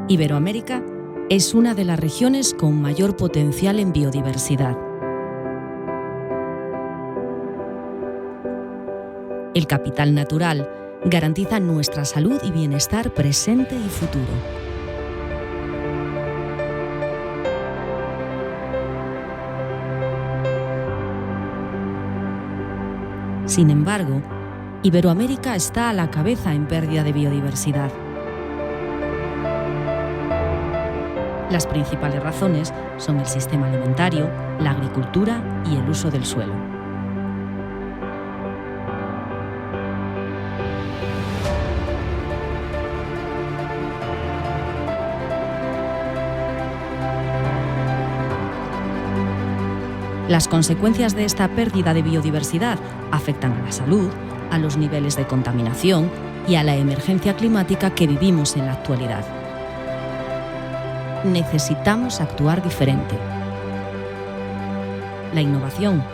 Iberoamérica es una de las regiones con mayor potencial en biodiversidad. El capital natural garantiza nuestra salud y bienestar presente y futuro. Sin embargo, Iberoamérica está a la cabeza en pérdida de biodiversidad. Las principales razones son el sistema alimentario, la agricultura y el uso del suelo. Las consecuencias de esta pérdida de biodiversidad afectan a la salud, a los niveles de contaminación y a la emergencia climática que vivimos en la actualidad. Necesitamos actuar diferente. La innovación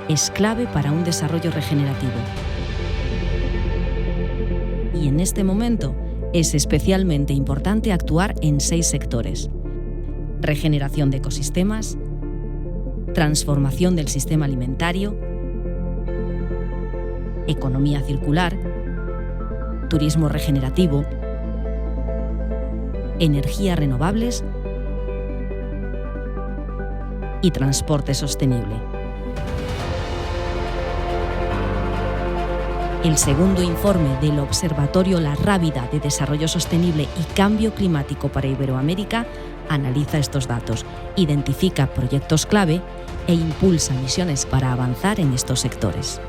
es clave para un desarrollo regenerativo. Y en este momento es especialmente importante actuar en 6 sectores: regeneración de ecosistemas, transformación del sistema alimentario, economía circular, turismo regenerativo, energías renovables y transporte sostenible. El segundo informe del Observatorio La Rábida de Desarrollo Sostenible y Cambio Climático para Iberoamérica analiza estos datos, identifica proyectos clave e impulsa misiones para avanzar en estos sectores.